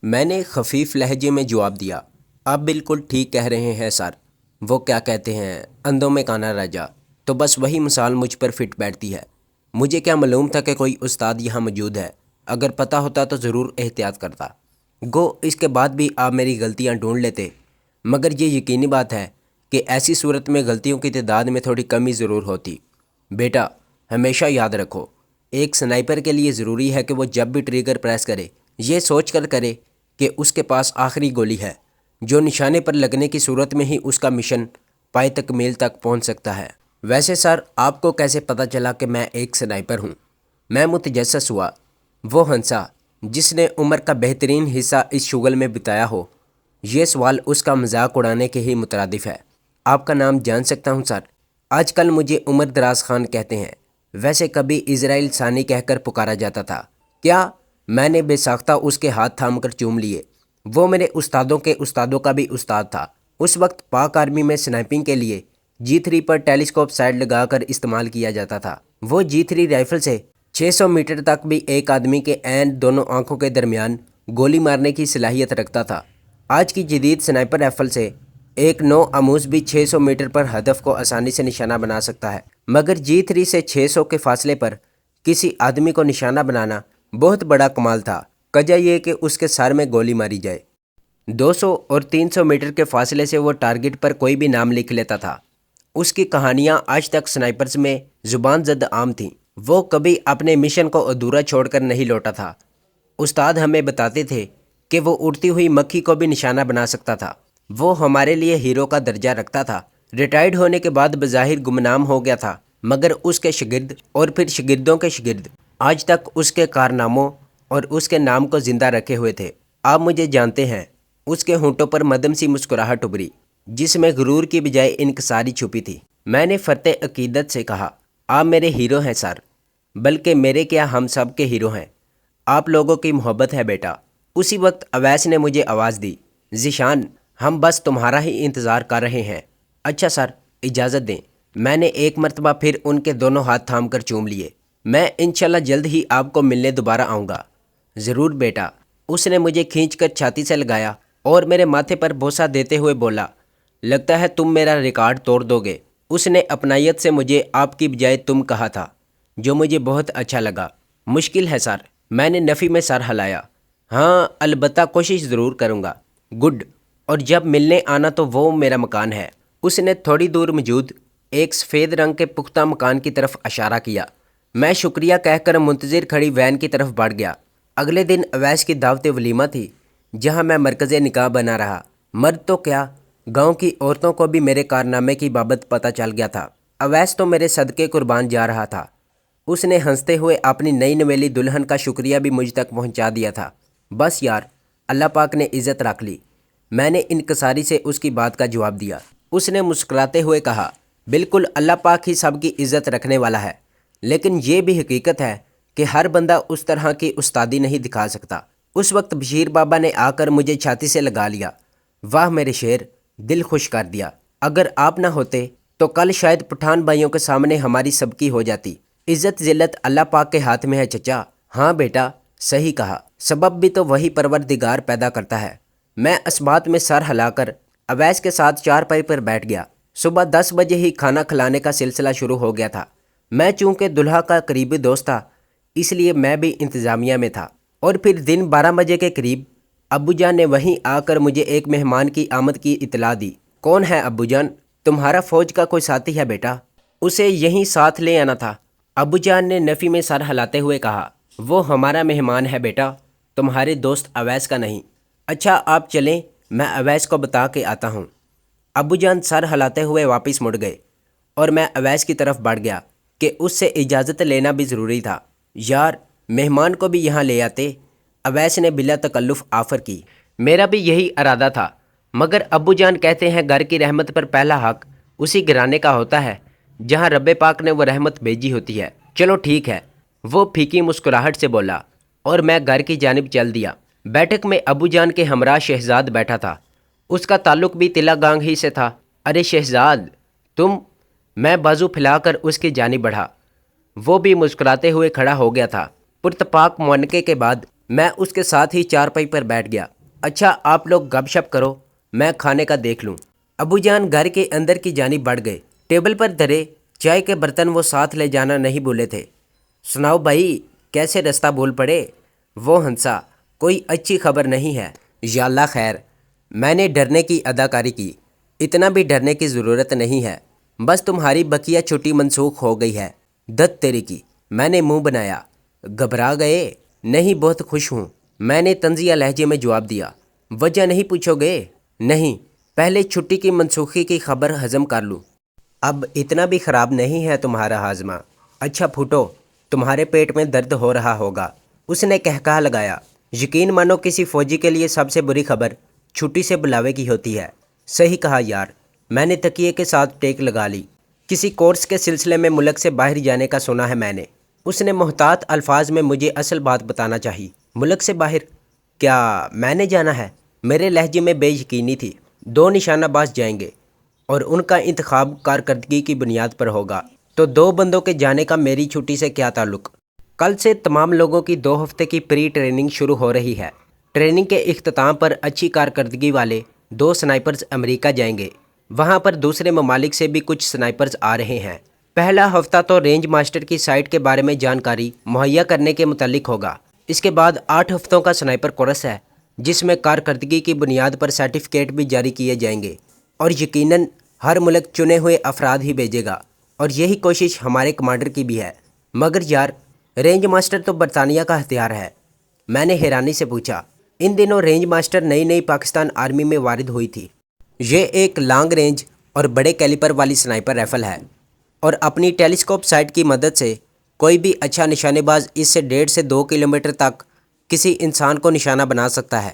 میں نے خفیف لہجے میں جواب دیا، آپ بالکل ٹھیک کہہ رہے ہیں سر۔ وہ کیا کہتے ہیں، اندھوں میں کانا راجا۔ تو بس وہی مثال مجھ پر فٹ بیٹھتی ہے۔ مجھے کیا معلوم تھا کہ کوئی استاد یہاں موجود ہے؟ اگر پتہ ہوتا تو ضرور احتیاط کرتا۔ گو اس کے بعد بھی آپ میری غلطیاں ڈھونڈ لیتے، مگر یہ یقینی بات ہے کہ ایسی صورت میں غلطیوں کی تعداد میں تھوڑی کمی ضرور ہوتی۔ بیٹا ہمیشہ یاد رکھو، ایک سنائپر کے لیے ضروری ہے کہ وہ جب بھی ٹریگر پریس کرے یہ سوچ کر کرے کہ اس کے پاس آخری گولی ہے، جو نشانے پر لگنے کی صورت میں ہی اس کا مشن پائے تکمیل تک پہنچ سکتا ہے۔ ویسے سر، آپ کو کیسے پتہ چلا کہ میں ایک سنائپر ہوں؟ میں متجسس ہوا۔ وہ ہنسا جس نے عمر کا بہترین حصہ اس شغل میں بتایا ہو۔ یہ سوال اس کا مذاق اڑانے کے ہی مترادف ہے۔ آپ کا نام جان سکتا ہوں سر؟ آج کل مجھے عمر دراز خان کہتے ہیں، ویسے کبھی اسرائیل ثانی کہہ کر پکارا جاتا تھا۔ کیا؟ میں نے بے ساختہ اس کے ہاتھ تھام کر چوم لیے۔ وہ میرے استادوں کے استادوں کا بھی استاد تھا۔ اس وقت پاک آرمی میں سنائپنگ کے لیے G3 پر ٹیلیسکوپ سائٹ لگا کر استعمال کیا جاتا تھا۔ وہ G3 رائفل سے 600 میٹر تک بھی ایک آدمی کے عین دونوں آنکھوں کے درمیان گولی مارنے کی صلاحیت رکھتا تھا۔ آج کی جدید سنائپر رائفل سے ایک نو آموز بھی 600 میٹر پر ہدف کو آسانی سے نشانہ بنا سکتا ہے، مگر G3 سے 600 کے فاصلے پر کسی آدمی کو نشانہ بنانا بہت بڑا کمال تھا، وجہ یہ کہ اس کے سر میں گولی ماری جائے۔ 200 اور 300 میٹر کے فاصلے سے وہ ٹارگٹ پر کوئی بھی نام لکھ لیتا تھا۔ اس کی کہانیاں آج تک سنائپرز میں زبان زد عام تھیں۔ وہ کبھی اپنے مشن کو ادھورا چھوڑ کر نہیں لوٹا تھا۔ استاد ہمیں بتاتے تھے کہ وہ اڑتی ہوئی مکھی کو بھی نشانہ بنا سکتا تھا۔ وہ ہمارے لیے ہیرو کا درجہ رکھتا تھا۔ ریٹائرڈ ہونے کے بعد بظاہر گمنام ہو گیا تھا، مگر اس کے شاگرد اور پھر شاگردوں کے شاگرد آج تک اس کے کارناموں اور اس کے نام کو زندہ رکھے ہوئے تھے۔ آپ مجھے جانتے ہیں۔ اس کے ہونٹوں پر مدھم سی مسکراہٹ ابھری، جس میں غرور کی بجائے انکساری چھپی تھی۔ میں نے فرط عقیدت سے کہا، آپ میرے ہیرو ہیں سر، بلکہ میرے کیا ہم سب کے ہیرو ہیں۔ آپ لوگوں کی محبت ہے بیٹا۔ اسی وقت اویس نے مجھے آواز دی، ذیشان، ہم بس تمہارا ہی انتظار کر رہے ہیں۔ اچھا سر، اجازت دیں۔ میں نے ایک مرتبہ پھر ان کے دونوں ہاتھ تھام کر چوم لیے۔ میں انشاءاللہ جلد ہی آپ کو ملنے دوبارہ آؤں گا۔ ضرور بیٹا۔ اس نے مجھے کھینچ کر چھاتی سے لگایا اور میرے ماتھے پر بوسہ دیتے ہوئے بولا، لگتا ہے تم میرا ریکارڈ توڑ دو گے۔ اس نے اپنائیت سے مجھے آپ کی بجائے تم کہا تھا، جو مجھے بہت اچھا لگا۔ مشکل ہے سر۔ میں نے نفی میں سر ہلایا۔ ہاں البتہ کوشش ضرور کروں گا۔ گڈ۔ اور جب ملنے آنا تو وہ میرا مکان ہے۔ اس نے تھوڑی دور موجود ایک سفید رنگ کے پختہ مکان کی طرف اشارہ کیا۔ میں شکریہ کہہ کر منتظر کھڑی وین کی طرف بڑھ گیا۔ اگلے دن اویس کی دعوت ولیمہ تھی، جہاں میں مرکز نکاح بنا رہا۔ مرد تو کیا، گاؤں کی عورتوں کو بھی میرے کارنامے کی بابت پتہ چل گیا تھا۔ اویس تو میرے صدقے قربان جا رہا تھا۔ اس نے ہنستے ہوئے اپنی نئی نویلی دلہن کا شکریہ بھی مجھ تک پہنچا دیا تھا۔ بس یار، اللہ پاک نے عزت رکھ لی۔ میں نے انکساری سے اس کی بات کا جواب دیا۔ اس نے مسکراتے ہوئے کہا، بالکل، اللہ پاک ہی سب کی عزت رکھنے والا ہے، لیکن یہ بھی حقیقت ہے کہ ہر بندہ اس طرح کی استادی نہیں دکھا سکتا۔ اس وقت بشیر بابا نے آ کر مجھے چھاتی سے لگا لیا۔ واہ میرے شیر، دل خوش کر دیا۔ اگر آپ نہ ہوتے تو کل شاید پٹھان بھائیوں کے سامنے ہماری سب کی ہو جاتی۔ عزت ذلت اللہ پاک کے ہاتھ میں ہے چچا۔ ہاں بیٹا، صحیح کہا، سبب بھی تو وہی پروردگار پیدا کرتا ہے۔ میں اسبات میں سر ہلا کر اویس کے ساتھ چارپائی پر بیٹھ گیا۔ صبح 10 بجے ہی کھانا کھلانے کا سلسلہ شروع ہو گیا تھا۔ میں چونکہ دلہا کا قریبی دوست تھا، اس لیے میں بھی انتظامیہ میں تھا۔ اور پھر دن 12 بجے کے قریب ابو جان نے وہیں آ کر مجھے ایک مہمان کی آمد کی اطلاع دی۔ کون ہے ابو جان؟ تمہارا فوج کا کوئی ساتھی ہے بیٹا، اسے یہیں ساتھ لے آنا تھا۔ ابو جان نے نفی میں سر ہلاتے ہوئے کہا، وہ ہمارا مہمان ہے بیٹا، تمہارے دوست اویس کا نہیں۔ اچھا آپ چلیں، میں اویس کو بتا کے آتا ہوں۔ ابو جان سر ہلاتے ہوئے واپس مڑ گئے اور میں اویس کی طرف بڑھ گیا کہ اس سے اجازت لینا بھی ضروری تھا۔ یار، مہمان کو بھی یہاں لے آتے، اویس نے بلا تکلف آفر کی۔ میرا بھی یہی ارادہ تھا، مگر ابو جان کہتے ہیں گھر کی رحمت پر پہلا حق اسی گھرانے کا ہوتا ہے جہاں رب پاک نے وہ رحمت بھیجی ہوتی ہے۔ چلو ٹھیک ہے، وہ پھیکی مسکراہٹ سے بولا، اور میں گھر کی جانب چل دیا۔ بیٹھک میں ابو جان کے ہمراہ شہزاد بیٹھا تھا۔ اس کا تعلق بھی تلا گانگ ہی سے تھا۔ ارے شہزاد، تم؟ میں بازو پھیلا کر اس کی جانب بڑھا۔ وہ بھی مسکراتے ہوئے کھڑا ہو گیا تھا۔ پرتپاک معانقے کے بعد میں اس کے ساتھ ہی چارپائی پر بیٹھ گیا۔ اچھا آپ لوگ گپ شپ کرو، میں کھانے کا دیکھ لوں۔ ابو جان گھر کے اندر کی جانب بڑھ گئے۔ ٹیبل پر دھرے چائے کے برتن وہ ساتھ لے جانا نہیں بھولے تھے۔ سناؤ بھائی، کیسے رستہ بول پڑے؟ وہ ہنسا۔ کوئی اچھی خبر نہیں ہے۔ یا اللہ خیر۔ میں نے ڈرنے کی اداکاری کی۔ اتنا بھی ڈرنے کی ضرورت نہیں ہے، بس تمہاری بقیہ چھٹی منسوخ ہو گئی ہے۔ دت تیری کی، میں نے منہ بنایا۔ گھبرا گئے؟ نہیں، بہت خوش ہوں، میں نے طنزیہ لہجے میں جواب دیا۔ وجہ نہیں پوچھو گے؟ نہیں، پہلے چھٹی کی منسوخی کی خبر ہضم کر لوں۔ اب اتنا بھی خراب نہیں ہے تمہارا ہاضمہ۔ اچھا پھوٹو، تمہارے پیٹ میں درد ہو رہا ہوگا۔ اس نے کہا لگایا۔ یقین مانو کسی فوجی کے لیے سب سے بری خبر چھٹی سے بلاوے کی ہوتی ہے۔ صحیح کہا یار، میں نے تکیے کے ساتھ ٹیک لگا لی۔ کسی کورس کے سلسلے میں ملک سے باہر جانے کا سنا ہے میں نے۔ اس نے محتاط الفاظ میں مجھے اصل بات بتانا چاہی۔ ملک سے باہر؟ کیا میں نے جانا ہے؟ میرے لہجے میں بے یقینی تھی۔ 2 نشانہ باز جائیں گے اور ان کا انتخاب کارکردگی کی بنیاد پر ہوگا، تو 2 بندوں کے جانے کا میری چھٹی سے کیا تعلق؟ کل سے تمام لوگوں کی 2 ہفتے کی پری ٹریننگ شروع ہو رہی ہے۔ ٹریننگ کے اختتام پر اچھی کارکردگی والے 2 سنائپرز امریکہ جائیں گے۔ وہاں پر دوسرے ممالک سے بھی کچھ سنائپرز آ رہے ہیں۔ پہلا ہفتہ تو رینج ماسٹر کی سائٹ کے بارے میں جانکاری مہیا کرنے کے متعلق ہوگا۔ اس کے بعد 8 ہفتوں کا سنائپر کورس ہے، جس میں کارکردگی کی بنیاد پر سرٹیفکیٹ بھی جاری کیے جائیں گے، اور یقیناً ہر ملک چنے ہوئے افراد ہی بھیجے گا، اور یہی کوشش ہمارے کمانڈر کی بھی ہے۔ مگر یار، رینج ماسٹر تو برطانیہ کا ہتھیار ہے۔ میں نے حیرانی سے پوچھا۔ ان دنوں رینج ماسٹر نئی پاکستان آرمی میں وارد ہوئی تھی۔ یہ ایک لانگ رینج اور بڑے کیلیپر والی سنائپر رائفل ہے، اور اپنی ٹیلیسکوپ سائٹ کی مدد سے کوئی بھی اچھا نشانے باز اس سے 1.5 سے 2 کلومیٹر تک کسی انسان کو نشانہ بنا سکتا ہے۔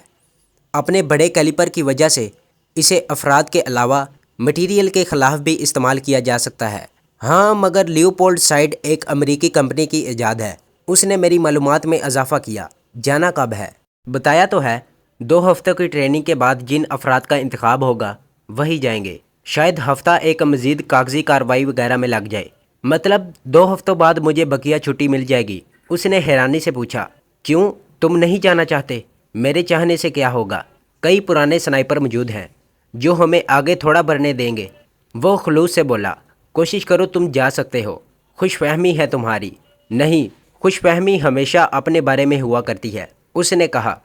اپنے بڑے کیلیپر کی وجہ سے اسے افراد کے علاوہ مٹیریل کے خلاف بھی استعمال کیا جا سکتا ہے۔ ہاں، مگر لیوپولڈ سائڈ ایک امریکی کمپنی کی ایجاد ہے۔ اس نے میری معلومات میں اضافہ کیا۔ جانا کب ہے؟ بتایا تو ہے، 2 ہفتوں کی ٹریننگ کے بعد جن افراد کا انتخاب ہوگا وہی جائیں گے۔ شاید ہفتہ ایک مزید کاغذی کارروائی وغیرہ میں لگ جائے۔ مطلب 2 ہفتوں بعد مجھے بقیہ چھٹی مل جائے گی؟ اس نے حیرانی سے پوچھا۔ کیوں، تم نہیں جانا چاہتے؟ میرے چاہنے سے کیا ہوگا؟ کئی پرانے سنائپر موجود ہیں جو ہمیں آگے تھوڑا بڑھنے دیں گے۔ وہ خلوص سے بولا۔ کوشش کرو، تم جا سکتے ہو۔ خوش فہمی ہے تمہاری۔ نہیں، خوش فہمی ہمیشہ اپنے بارے میں ہوا کرتی ہے، اس نے کہا۔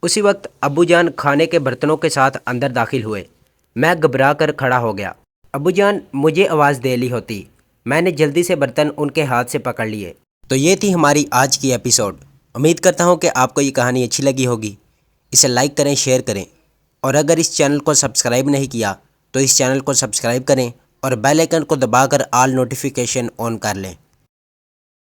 اسی وقت ابو جان کھانے کے برتنوں کے ساتھ اندر داخل ہوئے۔ میں گھبرا کر کھڑا ہو گیا۔ ابو جان، مجھے آواز دے لی ہوتی۔ میں نے جلدی سے برتن ان کے ہاتھ سے پکڑ لیے۔ تو یہ تھی ہماری آج کی ایپیسوڈ۔ امید کرتا ہوں کہ آپ کو یہ کہانی اچھی لگی ہوگی۔ اسے لائک کریں، شیئر کریں، اور اگر اس چینل کو سبسکرائب نہیں کیا تو اس چینل کو سبسکرائب کریں اور بیل آئیکن کو دبا کر آل نوٹیفیکیشن آن کر لیں۔